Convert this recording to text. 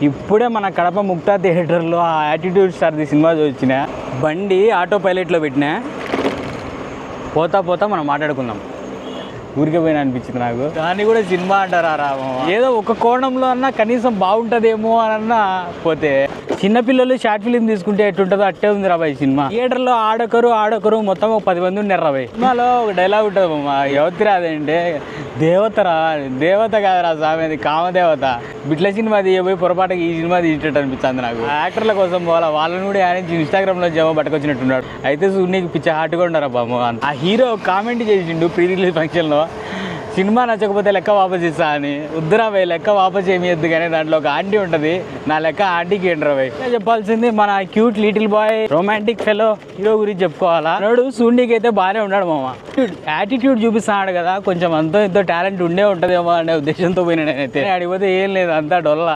ఇప్పుడే మన కడప ముక్తా థియేటర్లో ఆ యాటిట్యూడ్ స్టార్ సినిమా వచ్చిన బండి ఆటో పైలట్లో పెట్టినా పోతా పోతా మనం మాట్లాడుకుందాం. ఊరికే పోయినా అనిపించింది నాకు. దాన్ని కూడా సినిమా అంటారా రామో, ఏదో ఒక కోణంలో అన్నా కనీసం బాగుంటుందేమో అని అన్నా పోతే. చిన్నపిల్లలు షార్ట్ ఫిలిం తీసుకుంటే ఎట్టుంటుందో అట్టే ఉంది రాబాయ్ సినిమా. థియేటర్లో ఆడొకరు మొత్తం ఒక 10 మంది ఉన్నారు రాబాయ్. సినిమాలో ఒక డైలాగ్ ఉంటుంది అమ్మ, ఎవతి రాదంటే దేవతరా, దేవత కాదురా స్వామి, అది కామదేవత. బిట్ల సినిమా తీయబోయి పొరపాటుగా ఈ సినిమా తీసేటట్టు అనిపిస్తుంది నాకు. యాక్టర్ల కోసం పోవాలా, వాళ్ళని కూడా ఆయన ఇన్స్టాగ్రామ్లో జమ పట్టుకొచ్చినట్టున్నాడు. అయితే నీకు పిచ్చ హార్ట్గా ఉండరా బాబు. ఆ హీరో కామెంట్ చేసిండు ప్రీ రిలీజ్ ఫంక్షన్లో, సినిమా నచ్చకపోతే లెక్క వాపస్ ఇస్తా అని. వద్దురాబాయ్ లెక్క వాపస్ ఏమి వద్దు, కానీ దాంట్లో ఒక ఆంటీ ఉంటుంది, నా లెక్క ఆంటీకి ఏంట్రాబాయ్. చెప్పాల్సింది మన cute little boy romantic fellow hero గురించి చెప్పుకోవాలా. నాడు సూండికి అయితే బాగానే ఉన్నాడు మామ. యాటిట్యూడ్ చూపిస్తున్నాడు కదా, కొంచెం అంతో ఎంతో టాలెంట్ ఉండే ఉంటుందేమో అనే ఉద్దేశంతో పోయినా నేనైతే. అడిగిపోతే ఏం లేదు, అంతా డొల్ల.